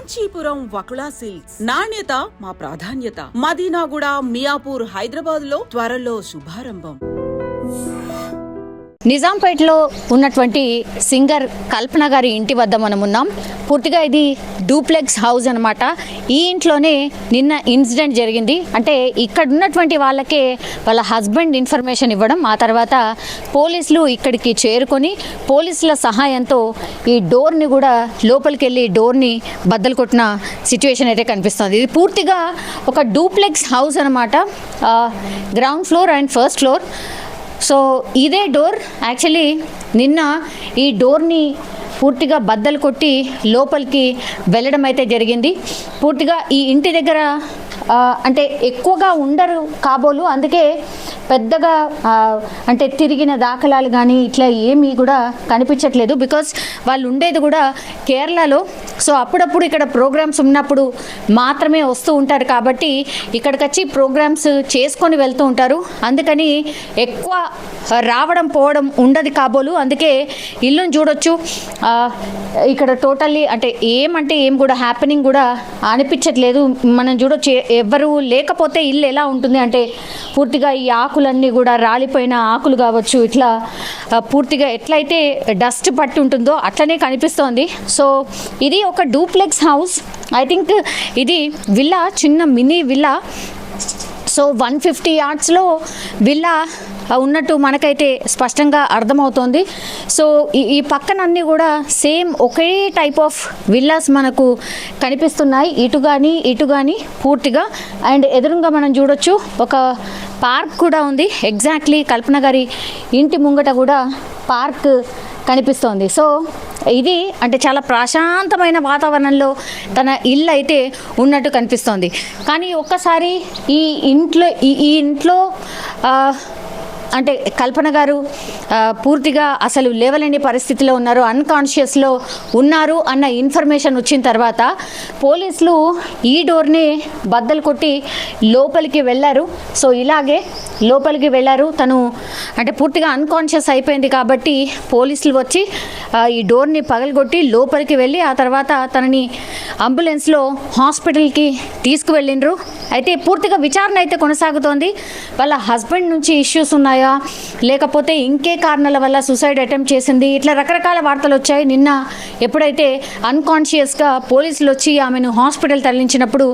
Kanchipuram Vakula silks నాణ్యత మా ప్రాధాన్యత. మదీనాగూడ, మియాపూర్, హైదరాబాద్ లో త్వరలో శుభారంభం. నిజాంపేటలో ఉన్నటువంటి సింగర్ కల్పన గారి ఇంటి వద్ద మనం ఉన్నాం. పూర్తిగా ఇది డూప్లెక్స్ హౌస్ అనమాట. ఈ ఇంట్లోనే నిన్న ఇన్సిడెంట్ జరిగింది. అంటే ఇక్కడ ఉన్నటువంటి వాళ్ళకే వాళ్ళ హస్బెండ్ ఇన్ఫర్మేషన్ ఇవ్వడం, ఆ తర్వాత పోలీసులు ఇక్కడికి చేరుకొని పోలీసుల సహాయంతో ఈ డోర్ని కూడా లోపలికి వెళ్ళి డోర్ని బద్దలు కొట్టిన సిచ్యువేషన్ అయితే కనిపిస్తుంది. ఇది పూర్తిగా ఒక డూప్లెక్స్ హౌస్ అనమాట. Ground floor and first floor. So ఇదే డోర్ యాక్చువల్లీ నిన్న ఈ డోర్ని పూర్తిగా బద్దలు కొట్టి లోపలికి వెళ్ళడం అయితే జరిగింది. పూర్తిగా ఈ ఇంటి దగ్గర అంటే ఎక్కువగా ఉండరు కాబోలు, అందుకే పెద్దగా అంటే తిరిగిన దాఖలాలు కానీ ఇట్లా ఏమీ కూడా కనిపించట్లేదు. బికాస్ వాళ్ళు ఉండేది కూడా కేరళలో. సో అప్పుడప్పుడు ఇక్కడ ప్రోగ్రామ్స్ ఉన్నప్పుడు మాత్రమే వస్తూ ఉంటారు కాబట్టి ఇక్కడికి వచ్చి ప్రోగ్రామ్స్ చేసుకొని వెళ్తూ ఉంటారు. అందుకని ఎక్కువ రావడం పోవడం ఉండదు కాబోలు. అందుకే ఇల్లుని చూడొచ్చు, ఇక్కడ టోటల్లీ అంటే ఏం కూడా హ్యాపెనింగ్ కూడా అనిపించట్లేదు. మనం చూడొచ్చు, ఎవరు లేకపోతే ఇల్లు ఎలా ఉంటుంది అంటే పూర్తిగా ఈ ఆకులన్నీ కూడా రాలిపోయిన ఆకులు కావచ్చు, ఇట్లా పూర్తిగా ఎట్లయితే డస్ట్ పట్టి ఉంటుందో అట్లనే కనిపిస్తోంది. సో ఇది ఒక డూప్లెక్స్ హౌస్. ఐ థింక్ ఇది విల్లా, చిన్న మినీ విల్లా. సో 150 yardsలో విల్లా ఉన్నట్టు మనకైతే స్పష్టంగా అర్థమవుతోంది. సో ఈ పక్కనన్నీ కూడా same okay type of villas మనకు కనిపిస్తున్నాయి, ఇటు కానీ పూర్తిగా. అండ్ ఎదురుగా మనం చూడొచ్చు ఒక పార్క్ కూడా ఉంది. ఎగ్జాక్ట్లీ కల్పన గారి ఇంటి ముంగట కూడా పార్క్ కనిపిస్తోంది. సో ఇది అంటే చాలా ప్రశాంతమైన వాతావరణంలో తన ఇల్లు అయితే ఉన్నట్టు కనిపిస్తోంది. కానీ ఒక్కసారి ఈ ఇంట్లో అంటే కల్పన గారు పూర్తిగా అసలు లేవలేని పరిస్థితిలో ఉన్నారు, అన్కాన్షియస్లో ఉన్నారు అన్న ఇన్ఫర్మేషన్ వచ్చిన తర్వాత పోలీసులు ఈ డోర్ని బద్దలు కొట్టి లోపలికి వెళ్ళారు. సో ఇలాగే లోపలికి వెళ్ళారు. తను అంటే పూర్తిగా అన్కాన్షియస్ అయిపోయింది కాబట్టి పోలీసులు వచ్చి ఈ డోర్ని పగలగొట్టి లోపలికి వెళ్ళి ఆ తర్వాత తనని అంబులెన్స్లో హాస్పిటల్కి తీసుకువెళ్ళిండ్రు. అయితే పూర్తిగా విచారణ అయితే కొనసాగుతోంది. వాళ్ళ హస్బెండ్ నుంచి ఇష్యూస్ ఉన్నాయా, లేకపోతే ఇంకే కారణాల వల్ల సూసైడ్ అటెంప్ట్ చేసింది, ఇట్లా రకరకాల వార్తలు వచ్చాయి. నిన్న ఎప్పుడైతే అన్కాన్షియస్గా పోలీసులు వచ్చి ఆమెను హాస్పిటల్ తరలించినప్పుడు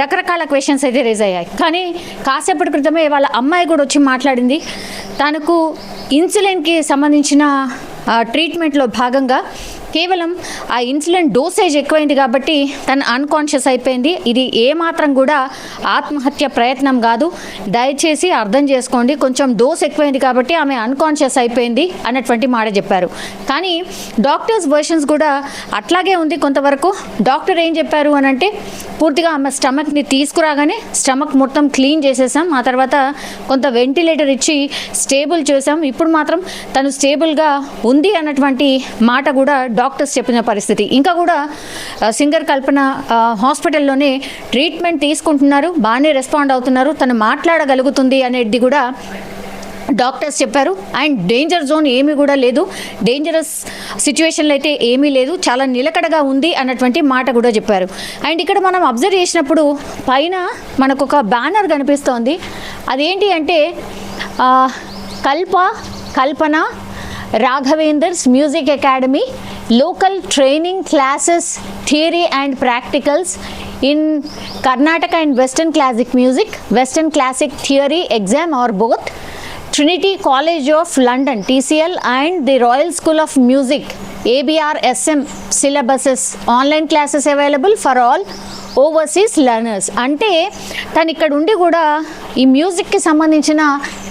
రకరకాల క్వశ్చన్స్ అయితే రేజ్ అయ్యాయి. కానీ కాసేపటి క్రితమే వాళ్ళ అమ్మాయి కూడా వచ్చి మాట్లాడింది. తనకు ఇన్సులిన్కి సంబంధించిన ట్రీట్మెంట్లో భాగంగా కేవలం ఆ ఇన్సులిన్ డోసేజ్ ఎక్కువైంది కాబట్టి తను అన్కాన్షియస్ అయిపోయింది. ఇది ఏమాత్రం కూడా ఆత్మహత్య ప్రయత్నం కాదు, దయచేసి అర్థం చేసుకోండి. కొంచెం డోస్ ఎక్కువైంది కాబట్టి ఆమె అన్కాన్షియస్ అయిపోయింది అన్నటువంటి మాట చెప్పారు. కానీ డాక్టర్స్ వర్షన్స్ కూడా అట్లాగే ఉంది కొంతవరకు. డాక్టర్ ఏం చెప్పారు అని అంటే పూర్తిగా ఆమె స్టమక్ని తీసుకురాగానే స్టమక్ మొత్తం క్లీన్ చేసేసాం, ఆ తర్వాత కొంత వెంటిలేటర్ ఇచ్చి స్టేబుల్ చేసాం, ఇప్పుడు మాత్రం తను స్టేబుల్గా ఉంది అన్నటువంటి మాట కూడా డాక్టర్స్ చెప్పిన పరిస్థితి. ఇంకా కూడా సింగర్ కల్పన హాస్పిటల్లోనే ట్రీట్మెంట్ తీసుకుంటున్నారు, బాగానే రెస్పాండ్ అవుతున్నారు, తను మాట్లాడగలుగుతుంది అనేది కూడా డాక్టర్స్ చెప్పారు. అండ్ డేంజర్ జోన్ ఏమీ కూడా లేదు, డేంజరస్ సిచ్యువేషన్లో అయితే ఏమీ లేదు, చాలా నిలకడగా ఉంది అన్నటువంటి మాట కూడా చెప్పారు. అండ్ ఇక్కడ మనం అబ్జర్వ్ చేసినప్పుడు పైన మనకు ఒక బ్యానర్ కనిపిస్తోంది. అదేంటి అంటే Kalpana Raghavender's music academy local training classes, theory and practicals in Karnataka and Western classic music, Western classic theory exam or both, Trinity College of London TCL and the Royal School of Music ABR SM syllabuses, online classes available for all overseas learners. అంటే తను ఇక్కడ ఉండి కూడా ఈ మ్యూజిక్కి సంబంధించిన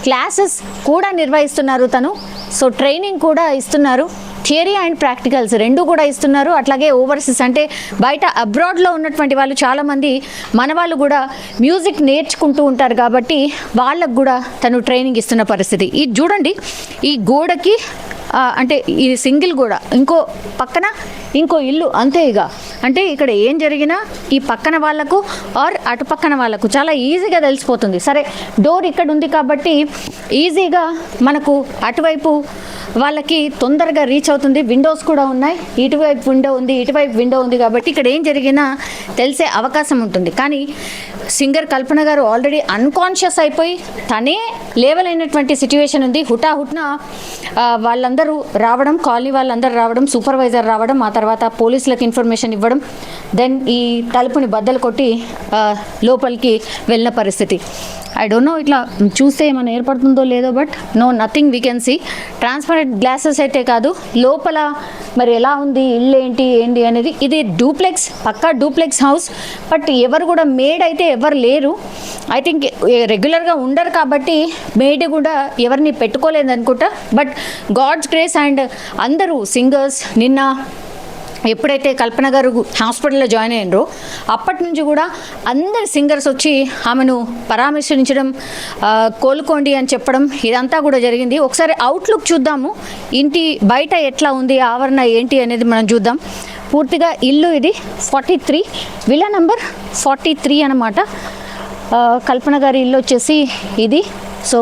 classes కూడా నిర్వహిస్తున్నారు తను. సో ట్రైనింగ్ కూడా ఇస్తున్నారు, థియరీ అండ్ ప్రాక్టికల్స్ రెండు కూడా ఇస్తున్నారు. అట్లాగే ఓవర్సీస్ అంటే బయట అబ్రాడ్లో ఉన్నటువంటి వాళ్ళు చాలామంది మన వాళ్ళు కూడా మ్యూజిక్ నేర్చుకుంటూ ఉంటారు కాబట్టి వాళ్ళకు కూడా తను ట్రైనింగ్ ఇస్తున్న పరిస్థితి. ఇది చూడండి, ఈ గోడకి అంటే ఇది సింగిల్ కూడా ఇంకో పక్కన ఇంకో ఇల్లు అంతే. ఇక అంటే ఇక్కడ ఏం జరిగినా ఈ పక్కన వాళ్ళకు ఆర్ అటు పక్కన వాళ్ళకు చాలా ఈజీగా తెలిసిపోతుంది. సరే డోర్ ఇక్కడ ఉంది కాబట్టి ఈజీగా మనకు అటువైపు వాళ్ళకి తొందరగా రీచ్ అవుతుంది. విండోస్ కూడా ఉన్నాయి, ఇటువైపు విండో ఉంది, ఇటువైపు విండో ఉంది కాబట్టి ఇక్కడ ఏం జరిగినా తెలిసే అవకాశం ఉంటుంది. కానీ సింగర్ కల్పన గారు ఆల్రెడీ అన్కాన్షియస్ అయిపోయి తనే లేవలేనటువంటి సిచ్యువేషన్ ఉంది. హుటాహుట్న వాళ్ళందరూ రావడం, కాలనీ వాళ్ళందరూ రావడం, సూపర్వైజర్ రావడం, ఆ తర్వాత పోలీసులకు ఇన్ఫర్మేషన్ ఇవ్వడం, దెన్ ఈ తలుపుని బద్దలు కొట్టి లోపలికి వెళ్ళిన పరిస్థితి. ఐ డోంట్ నో ఇట్లా చూస్తే ఏమైనా ఏర్పడుతుందో లేదో, but no nothing we can see. Transparent glasses అయితే కాదు, లోపల మరి ఎలా ఉంది, ఇల్లు ఏంటి అనేది. ఇది డూప్లెక్స్, పక్కా డూప్లెక్స్ హౌస్. బట్ ఎవరు కూడా మేడ్ అయితే ఎవరు లేరు. ఐ థింక్ రెగ్యులర్గా ఉండరు కాబట్టి మేడ్ కూడా ఎవరిని పెట్టుకోలేదు అనుకుంటా. బట్ గాడ్స్ గ్రేస్ అండ్ అందరూ సింగర్స్ నిన్న ఎప్పుడైతే కల్పన గారు హాస్పిటల్లో జాయిన్ అయ్యారో అప్పటి నుంచి కూడా అందరు సింగర్స్ వచ్చి ఆమెను పరామర్శించడం, కోలుకోండి అని చెప్పడం, ఇదంతా కూడా జరిగింది. ఒకసారి అవుట్లుక్ చూద్దాము, ఇంటి బయట ఎట్లా ఉంది, ఆవరణ ఏంటి అనేది మనం చూద్దాం. పూర్తిగా ఇల్లు ఇది 43, విల్లా నెంబర్ 43 అన్నమాట. కల్పన గారి ఇల్లు వచ్చేసి ఇది. సో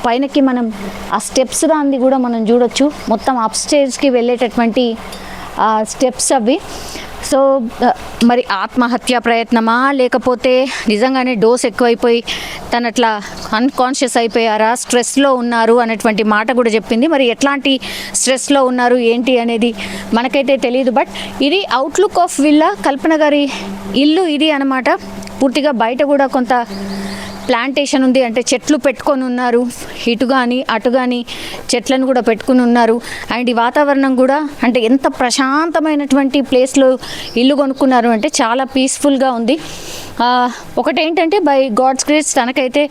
పైనకి మనం ఆ స్టెప్స్ దాన్ని కూడా మనం చూడొచ్చు, మొత్తం అప్ స్టేర్స్కి వెళ్ళేటటువంటి స్టెప్స్ అవి. సో మరి ఆత్మహత్య ప్రయత్నమా లేకపోతే నిజంగానే డోస్ ఎక్కువైపోయి తను అట్లా అన్కాన్షియస్ అయిపోయారా, స్ట్రెస్లో ఉన్నారు అనేటువంటి మాట కూడా చెప్పింది. మరి ఎట్లాంటి స్ట్రెస్లో ఉన్నారు ఏంటి అనేది మనకైతే తెలియదు. బట్ ఇది అవుట్లుక్ ఆఫ్ విల్లా, కల్పన గారి ఇల్లు ఇది అన్నమాట. పూర్తిగా బయట కూడా కొంత ప్లాంటేషన్ ఉంది, అంటే చెట్లు పెట్టుకొని ఉన్నారు, ఇటు కానీ అటు కానీ చెట్లను కూడా పెట్టుకుని ఉన్నారు. అండ్ ఈ వాతావరణం కూడా అంటే ఎంత ప్రశాంతమైనటువంటి ప్లేస్లో ఇల్లు కొనుక్కున్నారు అంటే చాలా పీస్ఫుల్గా ఉంది. ఒకటేంటంటే బై గాడ్స్ గ్రేస్ తనకైతే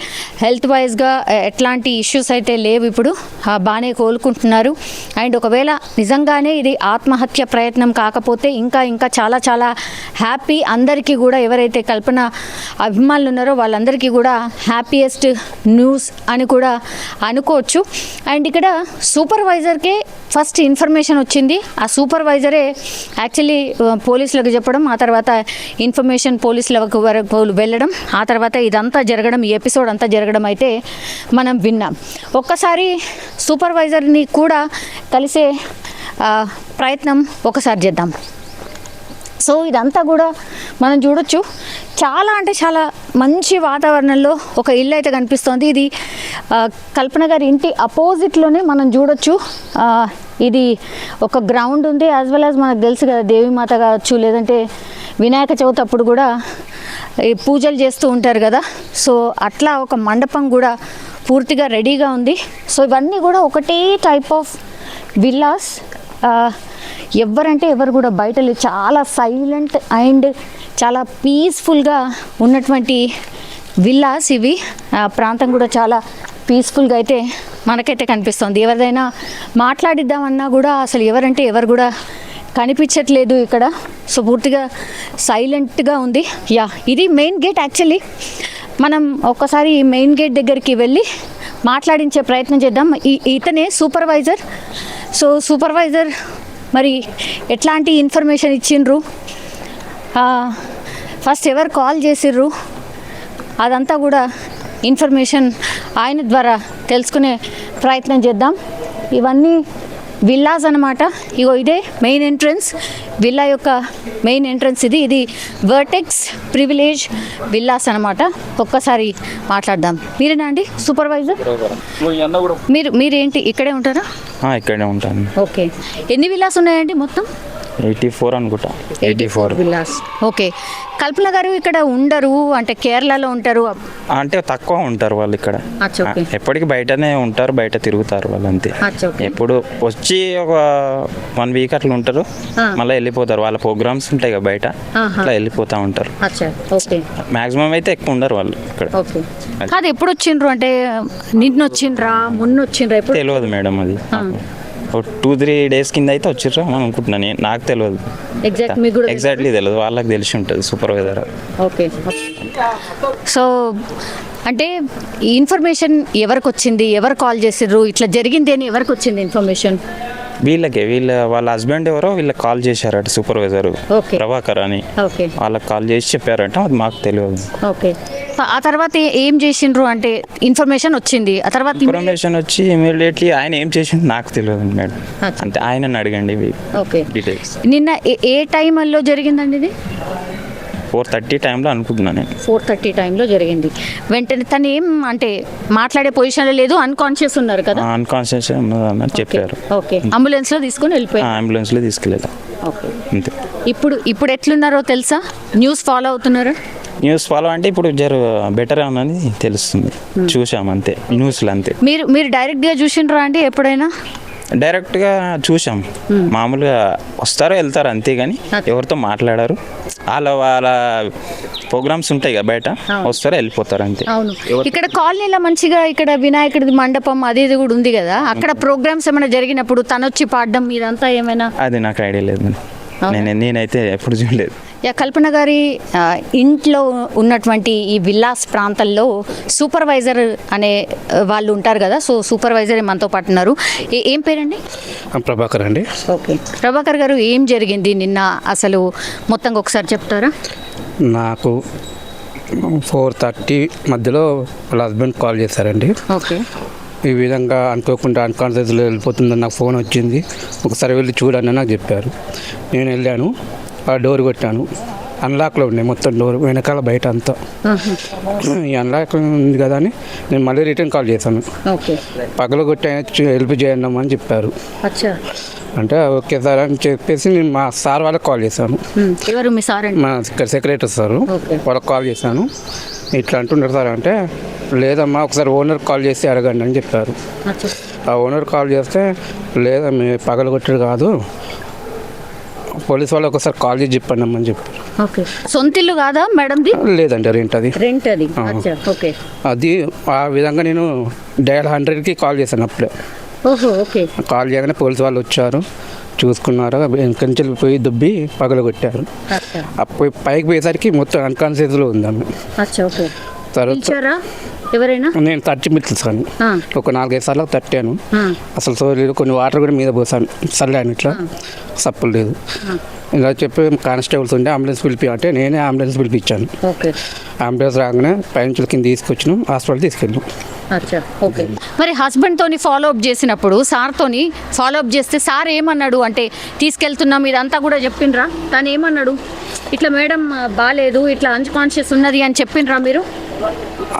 హెల్త్ వైజ్గా ఎట్లాంటి ఇష్యూస్ అయితే లేవు, ఇప్పుడు బాగానే కోలుకుంటున్నారు. అండ్ ఒకవేళ నిజంగానే ఇది ఆత్మహత్య ప్రయత్నం కాకపోతే ఇంకా చాలా చాలా హ్యాపీ. అందరికీ కూడా ఎవరైతే కల్పన అభిమానులు ఉన్నారో వాళ్ళందరికీ కూడా హ్యాపీయెస్ట్ న్యూస్ అని కూడా అనుకోవచ్చు. అండ్ ఇక్కడ సూపర్వైజర్కే ఫస్ట్ ఇన్ఫర్మేషన్ వచ్చింది. ఆ సూపర్వైజరే యాక్చువల్లీ పోలీసులకు చెప్పడం, ఆ తర్వాత ఇన్ఫర్మేషన్ పోలీసుల వరకు వెళ్ళడం, ఆ తర్వాత ఇదంతా జరగడం, ఈ ఎపిసోడ్ అంతా జరగడం అయితే మనం విన్నాం. ఒక్కసారి సూపర్వైజర్ని కూడా కలిసే ప్రయత్నం ఒకసారి చేద్దాం. సో ఇదంతా కూడా మనం చూడొచ్చు, చాలా అంటే చాలా మంచి వాతావరణంలో ఒక ఇల్లు అయితే కనిపిస్తోంది. ఇది కల్పన గారి ఇంటి అపోజిట్లోనే మనం చూడొచ్చు. ఇది ఒక గ్రౌండ్ ఉంది, యాజ్ వెల్ యాజ్ మనకు తెలుసు కదా దేవీమాత కావచ్చు, లేదంటే వినాయక చవితి అప్పుడు కూడా ఈ పూజలు చేస్తూ ఉంటారు కదా. సో అట్లా ఒక మండపం కూడా పూర్తిగా రెడీగా ఉంది. సో ఇవన్నీ కూడా ఒకటే టైప్ ఆఫ్ విల్లాస్. ఎవరంటే ఎవరు కూడా బయట లేదు, చాలా సైలెంట్ అండ్ చాలా పీస్ఫుల్గా ఉన్నటువంటి విల్లాస్ ఇవి. ప్రాంతం కూడా చాలా పీస్ఫుల్గా అయితే మనకైతే కనిపిస్తుంది. ఎవరిదైనా మాట్లాడిద్దామన్నా కూడా అసలు ఎవరంటే ఎవరు కూడా కనిపించట్లేదు ఇక్కడ. సో పూర్తిగా సైలెంట్గా ఉంది. ఇది మెయిన్ గేట్. యాక్చువల్లీ మనం ఒక్కసారి ఈ మెయిన్ గేట్ దగ్గరికి వెళ్ళి మాట్లాడించే ప్రయత్నం చేద్దాం. ఇతనే సూపర్వైజర్. సో సూపర్వైజర్ మరి ఎట్లాంటి ఇన్ఫర్మేషన్ ఇచ్చిండ్రు, ఫస్ట్ ఎవరు కాల్ చేసిర్రు, అదంతా కూడా ఇన్ఫర్మేషన్ ఆయన ద్వారా తెలుసుకునే ప్రయత్నం చేద్దాం. ఇవన్నీ విల్లాస్ అన్నమాట. ఇగో ఇదే మెయిన్ ఎంట్రన్స్, విల్లా యొక్క మెయిన్ ఎంట్రన్స్ ఇది వర్టెక్స్ ప్రివిలేజ్ విల్లాస్ అన్నమాట. ఒక్కసారి మాట్లాడదాం. మీరేనా అండి సూపర్వైజర్? మీరేంటి ఇక్కడే ఉంటారా? ఇక్కడే ఉంటాను. ఓకే, ఎన్ని విల్లాస్ ఉన్నాయండి మొత్తం? 84 అనుకుంటా. 84 విల్లాస్. ఓకే, కల్పన గారు ఇక్కడ ఉండరు అంటే కేరళలో ఉంటారు అంటే తక్కువ ఉంటారు వాళ్ళు ఇక్కడ. ఎప్పటికీ బయటనే ఉంటారు, బయట తిరుగుతారు వాళ్ళు అంతే. ఎప్పుడు వచ్చి ఒక 1 వీక్ అట్లా ఉంటారు, మళ్ళీ వెళ్ళిపోతారు. వాళ్ళ ప్రోగ్రామ్స్ ఉంటాయి కదా బయట, అట్లా వెళ్ళిపోతూ ఉంటారు. మాక్సిమం అయితే ఎక్కువ ఉండరు వాళ్ళు ఇక్కడ. అది ఎప్పుడు వచ్చిండ్రు అంటే నిన్న వచ్చిండ్రా మొన్న వచ్చిండ్రా? తెలియదు మేడం, అది 2-3 డేస్ కింద అయితే వచ్చిర్రా అని అనుకుంటున్నాను. నాకు తెలియదు ఎగ్జాక్ట్లీ, తెలియదు. వాళ్ళకి తెలిసి ఉంటుంది సూపర్వైజర్. ఓకే, సో అంటే ఈ ఇన్ఫర్మేషన్ ఎవరికి వచ్చింది, ఎవరు కాల్ చేసిర్రు, ఇట్లా జరిగింది అని ఎవరికి వచ్చింది ఇన్ఫర్మేషన్? వాళ్ళ హస్బెండ్ ఎవరో వీళ్ళకి కాల్ చేశారట సూపర్వైజర్ Okay. ప్రభాకర్ అని. ఓకే వాళ్ళకి కాల్ చేసి చెప్పారట, అది మాకు తెలియదు. ఓకే ఆ తర్వాత ఏం చేసిండ్రు అంటే ఇన్ఫర్మేషన్ వచ్చింది ఆ తర్వాత ఇన్ఫర్మేషన్ వచ్చి ఇమీడియట్లీ ఆయన ఏం చేసిండు నాకు తెలియదు మేడం. అంటే ఆయనని అడగండి ఓకే డీటెయిల్స్. నిన్న ఏ టైంలో జరిగిందండి ఇది? 4:30 టైంలో అనుకుంటున్నాను నేను. 4:30 టైంలో జరిగింది. వెంటనే తను ఏం అంటే మాట్లాడే పొజిషన్లో లేదు, అన్కాన్షియస్ ఉన్నారు కదా? అన్కాన్షియస్ ఉన్నదని చెప్పారు. ఓకే అంబులెన్స్లో తీసుకొని వెళ్ళిపోయారు. అంబులెన్స్లో తీసుకెళ్ళారు ఓకే అంతే. ఇప్పుడు ఎట్లున్నారో తెలుసా? న్యూస్ ఫాలో అవుతున్నారా? న్యూస్ ఫాలో అంటే ఇప్పుడు బెటర్ అని తెలుస్తుంది. చూసాం అంతే న్యూస్లో అంతే. మీరు డైరెక్ట్గా చూసిండ్రా అండి ఎప్పుడైనా? డైరెక్ట్గా చూసాం. మామూలుగా వస్తారో వెళ్తారు అంతే, కానీ ఎవరితో మాట్లాడారు. వాళ్ళ ప్రోగ్రామ్స్ ఉంటాయి కదా బయట, వస్తారో వెళ్ళిపోతారు అంతే. అవును, ఇక్కడ కాలనీలో మంచిగా ఇక్కడ వినాయకుడి మండపం అది ఇది కూడా ఉంది కదా, అక్కడ ప్రోగ్రామ్స్ ఏమైనా జరిగినప్పుడు తను వచ్చి పాడడం ఇదంతా ఏమైనా? అది నాకు ఐడియా లేదు, నేనైతే ఎప్పుడు చూడలేదు. కల్పన గారి ఇంట్లో ఉన్నటువంటి ఈ విల్లాస్ ప్రాంతాల్లో సూపర్వైజర్ అనే వాళ్ళు ఉంటారు కదా, సో సూపర్వైజర్ మనతో పాటు ఉన్నారు. ఏం పేరండి? ప్రభాకర్ అండి. ఓకే ప్రభాకర్ గారు, ఏం జరిగింది నిన్న అసలు మొత్తంగా ఒకసారి చెప్తారా? నాకు 4:30 మధ్యలో వాళ్ళ హస్బెండ్ కాల్ చేశారండి. ఓకే ఈ విధంగా అనుకోకుండా అన్కాన్షియస్లో వెళ్ళిపోతుందని నాకు ఫోన్ వచ్చింది, ఒకసారి వెళ్ళి చూడండి నాకు చెప్పారు. నేను వెళ్ళాను, ఆ డోర్ కొట్టాను, అన్లాక్లో ఉన్నాయి మొత్తం డోర్ వెనకాల బయట అంతా. ఈ అన్లాక్ ఉంది కదా అని నేను మళ్ళీ రిటర్న్ కాల్ చేశాను. ఓకే పగలు కొట్టి హెల్ప్ చేయండి అని చెప్పారు. అచ్చా, అంటే ఓకే సార్ అని చెప్పేసి నేను మా సార్ వాళ్ళకి కాల్ చేశాను. ఎవరు మీ సార్ అండి? మా సెక్రటరీ సార్, వాళ్ళకి కాల్ చేశాను. ఇట్లా అంటున్నారు సార్ అంటే, లేదమ్మా ఒకసారి ఓనర్ కాల్ చేసి అడగండి అని చెప్పారు. ఆ ఓనర్ కాల్ చేస్తే, లేదా మీ పగలు కొట్టడు కాదు, పోలీస్ వాళ్ళు ఒకసారి కాల్ చేసి చెప్పండి అమ్మని చెప్పారు. ఓకే సొంత ఇల్లు కాదా మేడంది? లేదండి, రెంట్ అది. రెంట్ అది. ఓకే అది ఆ విధంగా నేను డయల్ 100కి కాల్ చేశాను అప్పుడే. ఓహో ఓకే. కాల్ చేయగానే పోలీస్ వాళ్ళు వచ్చారు, చూసుకున్నారు, వెనక నుంచి పోయి దుబ్బి పగలు కొట్టారు. అప్పుడు పైకి పోయేసరికి మొత్తం అన్కాన్షియస్లో ఉంది ఆమె. ఓకే తర్వాత ఎవరైనా నేను 30 మినిట్స్ కానీ ఒక 4-5 సార్లు తట్టాను, అసలు సోలేదు. కొన్ని వాటర్ కూడా మీద పోసాను, చల్లాను, ఇట్లా సప్పులు లేదు. ఇలా చెప్పి కానిస్టేబుల్స్ ఉంటే అంబులెన్స్ పిలిపి అంటే నేనే అంబులెన్స్ పిలిపించాను. అంబులెన్స్ రాగానే పైనుంచి కింద తీసుకొచ్చినాం, హాస్పిటల్ తీసుకెళ్ళాం. ఓకే. మరి హస్బెండ్ తోని ఫాలో అప్ చేసినప్పుడు సార్ తోని ఫాలో అప్ చేస్తే సార్ ఏమన్నాడు అంటే, తీసుకెళ్తున్నాం ఇదంతా కూడా చెప్పిండ్రా? తను ఏమన్నాడు? ఇట్లా మేడం బాగాలేదు, ఇట్లా అన్కాన్షియస్ ఉన్నది అని చెప్పిండ్రా మీరు?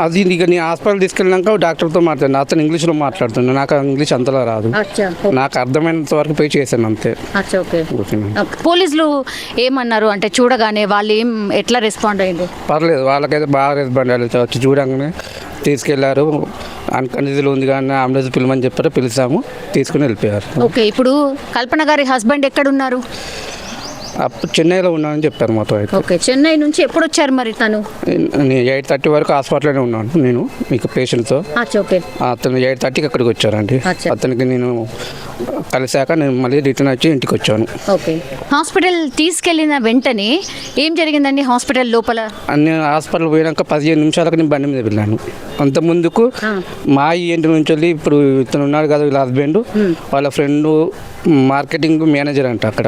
అది ఇక నేను హాస్పిటల్ తీసుకెళ్ళినాక డాక్టర్తో మాట్లాడినా, అతను ఇంగ్లీష్లో మాట్లాడుతున్నా, నాకు ఇంగ్లీష్ అంతలా రాదు, నాకు అర్థమైనంత వరకు పోయి చేశాను అంతే. పోలీసులు ఏమన్నారు అంటే చూడగానే వాళ్ళు ఎట్లా రెస్పాండ్ అయ్యారు? పర్లేదు, వాళ్ళకైతే బాగా రెస్పాండ్ అయ్యారు. వచ్చి చూడగానే తీసుకెళ్లారు, అన్కన్షియస్లో ఉంది కానీ అంబులెన్స్ పిలమని చెప్పారు, పిలిచాము, తీసుకుని వెళ్ళిపోయారు. ఓకే. ఇప్పుడు కల్పన గారి హస్బెండ్ ఎక్కడున్నారు? అప్పుడు చెన్నైలో ఉన్నానని చెప్పారు మాతో. అయితే ఓకే. చెన్నై నుంచి ఎప్పుడు వచ్చారు మరి తను? 8:30 వరకు హాస్పిటల్లోనే ఉన్నాను నేను మీకు పేషెంట్తో. ఓకే. అతను 8:30కి అక్కడికి వచ్చారండి. అతనికి నేను కలిసాక నేను మళ్ళీ రిటర్న్ వచ్చి ఇంటికి వచ్చాను. ఓకే. హాస్పిటల్ తీసుకెళ్ళిన వెంటనే ఏం జరిగిందండి హాస్పిటల్ లోపల? నేను హాస్పిటల్ పోయినాక 15 నిమిషాలకు నేను బండి మీద వెళ్ళాను. అంత ముందుకు మా ఇంటి నుంచి వెళ్ళి ఇప్పుడు ఇతను ఉన్నాడు కదా వీళ్ళ హస్బెండ్, వాళ్ళ ఫ్రెండ్ మార్కెటింగ్ మేనేజర్ అంట అక్కడ,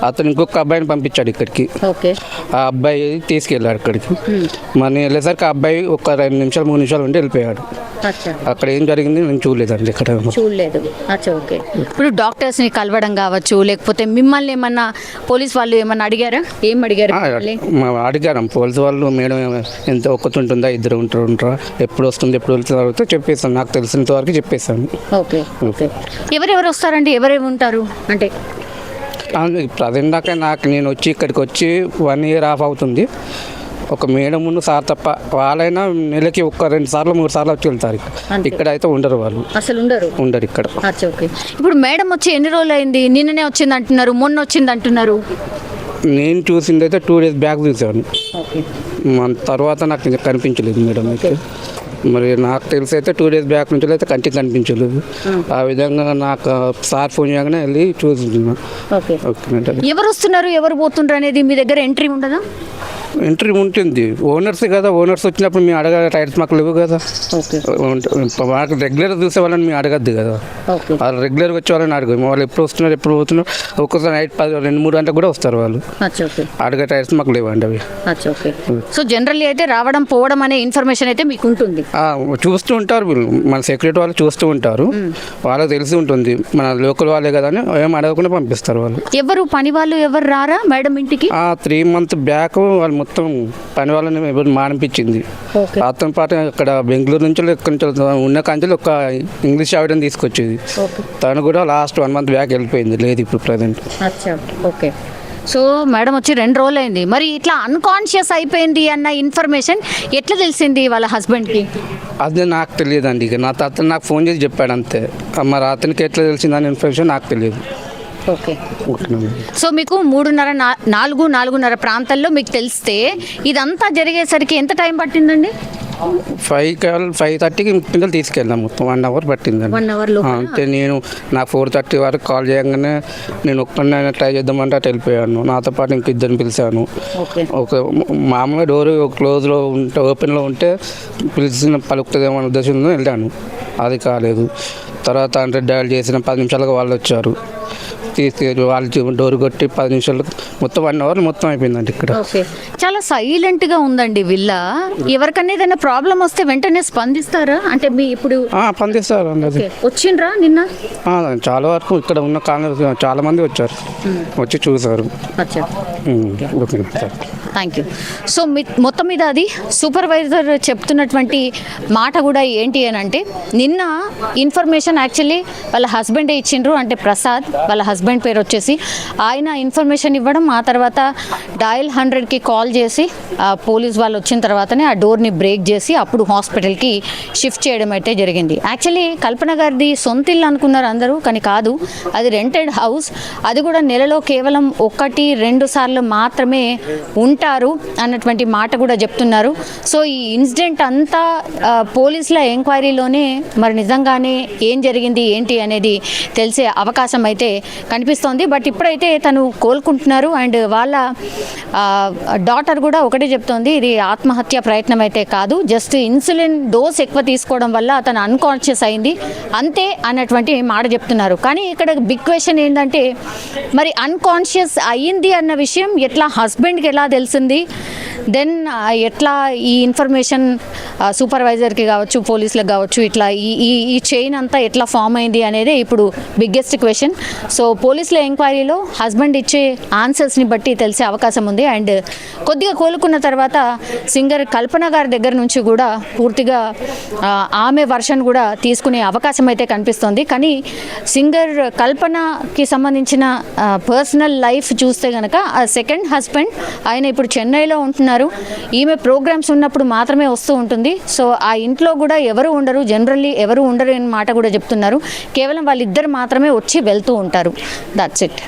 అతను ఇంకొక అబ్బాయిని పంపించాడు ఇక్కడికి. ఆ అబ్బాయి తీసుకెళ్ళాడు అక్కడికి. మరి వెళ్ళేసరికి ఆ అబ్బాయి ఒక 2 నిమిషాలు 3 నిమిషాలు ఉండి వెళ్ళిపోయాడు. అక్కడ ఏం జరిగింది నేను చూడలేదండి, ఇక్కడ చూడలేదు. ఓకే. ఇప్పుడు డాక్టర్స్ని కలవడం కావచ్చు, లేకపోతే మిమ్మల్ని ఏమన్నా పోలీస్ వాళ్ళు ఏమన్నా అడిగారా? ఏం అడిగారు? అడిగారు పోలీస్ వాళ్ళు, మేడం ఎంత ఒక్కతుంటుందా, 2 ఉంటారా, ఎప్పుడు వస్తుంది ఎప్పుడు వెళ్తున్నారు చెప్పేస్తాను, నాకు తెలిసినంత వరకు చెప్పేస్తాను. Okay okay. ఎవరెవరు వస్తారండి, ఎవరెవరు ఉంటారు అంటే? ప్రజెంట్ దాకా నేను వచ్చి ఇక్కడికి వచ్చి 1 year ఆఫ్ అవుతుంది. ఒక మేడం ముందు సార్ తప్ప వాళ్ళైనా నెలకి 1-2 సార్లు 3 సార్లు వచ్చి వెళ్తారు. ఇక్కడ అయితే ఉండరు, వాళ్ళు అసలు ఉండరు ఇక్కడ. ఓకే. ఇప్పుడు మేడం వచ్చి ఎన్ని రోజులు అయింది? నిన్ననే వచ్చింది అంటున్నారు, మొన్న వచ్చింది అంటున్నారు. నేను చూసింది అయితే 2 days బ్యాక్ చూసాను, తర్వాత నాకు ఇంకా కనిపించలేదు మేడం అయితే. మరి నాకు తెలిసి అయితే 2 days బ్యాక్ నుంచి అయితే కంటికి కనిపించలేదు. ఆ విధంగా నాకు సార్ ఫోన్ చేయగానే వెళ్ళి చూస్తున్నాను. ఎవరు వస్తున్నారు ఎవరు పోతున్నారు అనేది మీ దగ్గర ఎంట్రీ ఉండదా? ఎంట్రీ ఉంటుంది. ఓనర్సే కదా, ఓనర్స్ వచ్చినప్పుడు మేము అడగాలి. రైట్స్ మాకు లేవు కదా. ఓకే మాకు రెగ్యులర్ చూసే వాళ్ళని మేము అడగద్దు కదా. ఓకే వాళ్ళు రెగ్యులర్గా వచ్చే వాళ్ళని అడగదు. వాళ్ళు ఎప్పుడు వస్తున్నారు, ఎప్పుడు పోతున్నారు. ఒక్కొక్కసారి నైట్ 2-3 గంటలకు కూడా వస్తారు వాళ్ళు. అచ్చా ఓకే అడగే రైట్స్ మాకు లేవండి అవి. అచ్చా ఓకే. సో జనరల్లీ అయితే రావడం పోవడం అనే ఇన్ఫర్మేషన్ అయితే మీకు ఉంటుంది. చూస్తూ ఉంటారు వీళ్ళు, మన సెక్యూరిటీ వాళ్ళు చూస్తూ ఉంటారు. వాళ్ళకి తెలిసి ఉంటుంది మన లోకల్ వాళ్ళే కదా అని ఏం అడగకుండా పంపిస్తారు వాళ్ళు. ఎవరు పని వాళ్ళు ఎవరు రారా మేడం ఇంటికి? 3 months బ్యాక్ వాళ్ళు మొత్తం పని వాళ్ళని ఎవరు మానిపించింది. ఓకే అతని పాటు అక్కడ బెంగళూరు నుంచి ఎక్కడి నుంచి ఉన్న కంచెలు ఒక ఇంగ్లీష్ ఆవిడని తీసుకొచ్చేది. ఓకే తను కూడా లాస్ట్ 1 month బ్యాక్ వెళ్ళిపోయింది, లేదు ఇప్పుడు ప్రజెంట్. అచ్చా ఓకే. సో మేడం వచ్చి 2 రోజులు అయింది. మరి ఇట్లా అన్కాన్షియస్ అయిపోయింది అన్న ఇన్ఫర్మేషన్ ఎట్లా తెలిసింది వాళ్ళ హస్బెండ్కి? అది నాకు తెలియదండి. ఇక అతను నాకు ఫోన్ చేసి చెప్పాడు అంతే. మరి అతనికి ఎట్లా తెలిసిందని ఇన్ఫర్మేషన్ నాకు తెలియదు. ఓకే. సో మీకు 3:30-4 ప్రాంతాల్లో మీకు తెలిస్తే ఇదంతా జరిగేసరికి ఎంత టైం పట్టిందండి? 5:30కి పిల్లలు తీసుకెళ్ళాం. మొత్తం 1 hour పట్టిందండి. 1 hour అంటే నేను నాకు 4:30 వరకు కాల్ చేయగానే నేను ఒక్కడినైనా ట్రై చేద్దామంటే అటు వెళ్ళిపోయాను. నాతో పాటు ఇంక 2 పిలిచాను. ఒక మామూలుగా డోర్ క్లోజ్లో ఉంటే ఓపెన్లో ఉంటే పిలిచిన పలుకుతుందేమో అనే ఉద్దేశంతో వెళ్ళాను. అది కాలేదు. తర్వాత 100 డయల్ చేసిన 10 నిమిషాలుగా వాళ్ళు వచ్చారు. తీసుకెళ్ళి వాళ్ళు డోర్ కొట్టి 10 నిమిషాలు మొత్తం 1 hour మొత్తం అయిపోయిందండి ఇక్కడ. ఓకే. చాలా సైలెంట్గా ఉందండి విల్లా. ఎవరికన్నా ఏదైనా ప్రాబ్లం వస్తే వెంటనే స్పందిస్తారా? అంటే మీ ఇప్పుడు స్పందిస్తారు అండి. వచ్చిండ్రా నిన్న? చాలా వరకు ఇక్కడ ఉన్న కాలనీ చాలా మంది వచ్చారు, వచ్చి చూసారు. Thank you. సో మొత్తం మీద అది సూపర్వైజర్ చెప్తున్నటువంటి మాట కూడా ఏంటి అని అంటే, నిన్న ఇన్ఫర్మేషన్ యాక్చువల్లీ వాళ్ళ హస్బెండే ఇచ్చిండ్రు. అంటే ప్రసాద్ వాళ్ళ హస్బెండ్ పేరు వచ్చేసి, ఆయన ఇన్ఫర్మేషన్ ఇవ్వడం, ఆ తర్వాత డయల్ 100కి కాల్ చేసి పోలీస్ వాళ్ళు వచ్చిన తర్వాతనే ఆ డోర్ని బ్రేక్ చేసి అప్పుడు హాస్పిటల్కి షిఫ్ట్ చేయడం అయితే జరిగింది. యాక్చువల్లీ కల్పన గారిది సొంత ఇల్లు అనుకున్నారు అందరూ, కానీ కాదు, అది రెంటెడ్ హౌస్. అది కూడా నెలలో కేవలం 1-2 సార్లు మాత్రమే ఉంటారు అన్నటువంటి మాట కూడా చెప్తున్నారు. సో ఈ ఇన్సిడెంట్ అంతా పోలీసుల ఎంక్వైరీలోనే మరి నిజంగానే ఏం జరిగింది ఏంటి అనేది తెలిసే అవకాశం అయితే కనిపిస్తోంది. బట్ ఇప్పుడైతే తను కోలుకుంటున్నారు. అండ్ వాళ్ళ డాటర్ కూడా ఒకటే చెప్తోంది, ఇది ఆత్మహత్య ప్రయత్నం అయితే కాదు, జస్ట్ ఇన్సులిన్ డోస్ ఎక్కువ తీసుకోవడం వల్ల అతను అన్కాన్షియస్ అయింది అంతే అన్నటువంటి మాట చెప్తున్నారు. కానీ ఇక్కడ బిగ్ క్వశ్చన్ ఏంటంటే, మరి అన్కాన్షియస్ అయ్యింది అన్న విషయం ఎట్లా హస్బెండ్కి ఎలా తెలిసింది? దెన్ ఎట్లా ఈ ఇన్ఫర్మేషన్ సూపర్వైజర్కి కావచ్చు, పోలీసులకు కావచ్చు, ఇట్లా ఈ చైన్ అంతా ఎట్లా ఫామ్ అయింది అనేది ఇప్పుడు బిగ్గెస్ట్ క్వశ్చన్. సో పోలీసుల ఎంక్వైరీలో హస్బెండ్ ఇచ్చే ఆన్సర్స్ని బట్టి తెలిసే అవకాశం ఉంది. అండ్ కొద్దిగా కోలుకున్న తర్వాత సింగర్ కల్పన గారి దగ్గర నుంచి కూడా పూర్తిగా ఆమె వర్షన్ కూడా తీసుకునే అవకాశం అయితే కనిపిస్తుంది. కానీ సింగర్ కల్పనకి సంబంధించిన పర్సనల్ లైఫ్ చూస్తే కనుక ఆ సెకండ్ హస్బెండ్ ఆయన ఇప్పుడు చెన్నైలో ఉంటున్నారు. ఈమె ప్రోగ్రామ్స్ ఉన్నప్పుడు మాత్రమే వస్తూ ఉంటుంది. సో ఆ ఇంట్లో కూడా ఎవరు ఉండరు, జనరల్లీ ఎవరు ఉండరు అనే మాట కూడా చెప్తున్నారు. కేవలం వాళ్ళిద్దరు మాత్రమే వచ్చి వెళ్తూ ఉంటారు. That's it.